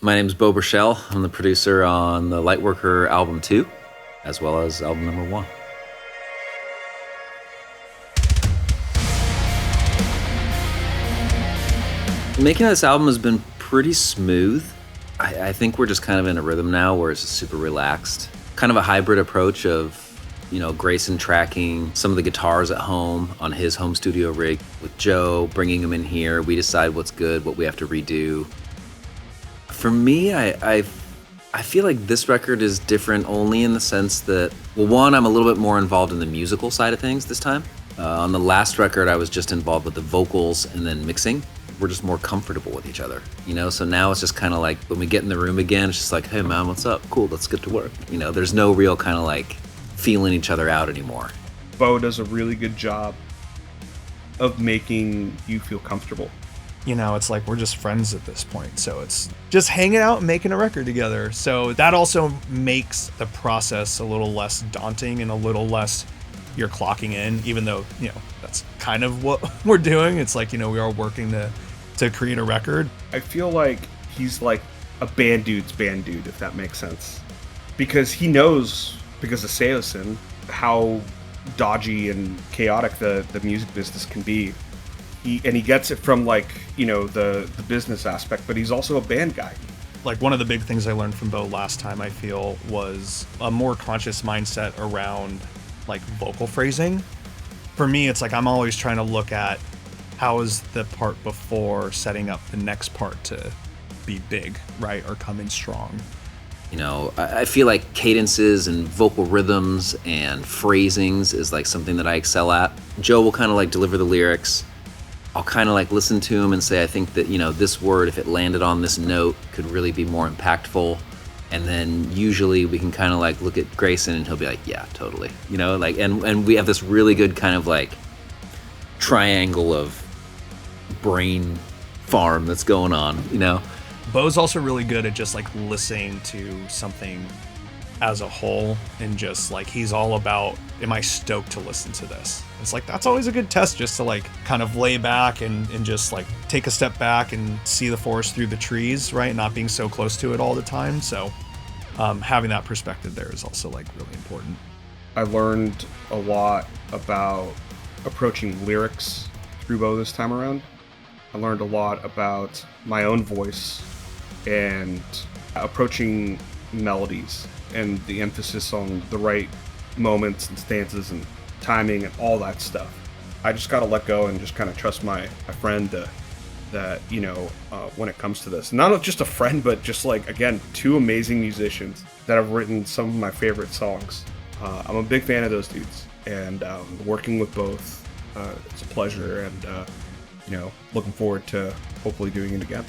My name is Bo Burchell. I'm the producer on the Lightworker album 2, as well as album number 1. Making this album has been pretty smooth. I think we're just kind of in a rhythm now where it's super relaxed. Kind of a hybrid approach of, Grayson tracking some of the guitars at home on his home studio rig with Joe, bringing them in here. We decide what's good, what we have to redo. For me, I feel like this record is different only in the sense that, well, one, I'm a little bit more involved in the musical side of things this time. On the last record, I was just involved with the vocals and then mixing. We're just more comfortable with each other, So now it's just kind of like when we get in the room again, it's just like, hey man, what's up? Cool, let's get to work. There's no real kind of like feeling each other out anymore. Bo does a really good job of making you feel comfortable. It's like we're just friends at this point. So it's just hanging out and making a record together. So that also makes the process a little less daunting and a little less you're clocking in, even though, that's kind of what we're doing. It's like, we are working to create a record. I feel like he's like a band dude's band dude, if that makes sense. Because he knows, because of Seosin, how dodgy and chaotic the music business can be. He gets it from the business aspect, but he's also a band guy. Like one of the big things I learned from Bo last time, I feel, was a more conscious mindset around like vocal phrasing. For me, it's like I'm always trying to look at how is the part before setting up the next part to be big, right? Or come in strong. I feel like cadences and vocal rhythms and phrasings is like something that I excel at. Joe will kind of like deliver the lyrics. I'll kind of like listen to him and say, I think that, this word, if it landed on this note, could really be more impactful. And then usually we can kind of like look at Grayson and he'll be like, yeah, totally. And we have this really good kind of like triangle of brain farm that's going on, Bo's also really good at just like listening to something as a whole and just like he's all about, am I stoked to listen to this? It's like that's always a good test, just to like kind of lay back and just like take a step back and see the forest through the trees, right? Not being so close to it all the time. So having that perspective there is also like really important. I learned a lot about approaching lyrics through Bo this time around. I learned a lot about my own voice and approaching melodies and the emphasis on the right moments and stanzas and timing and all that stuff. I just got to let go and just kind of trust my friend that when it comes to this. Not just a friend, but just like, again, two amazing musicians that have written some of my favorite songs. I'm a big fan of those dudes, and working with both, it's a pleasure, and looking forward to hopefully doing it again.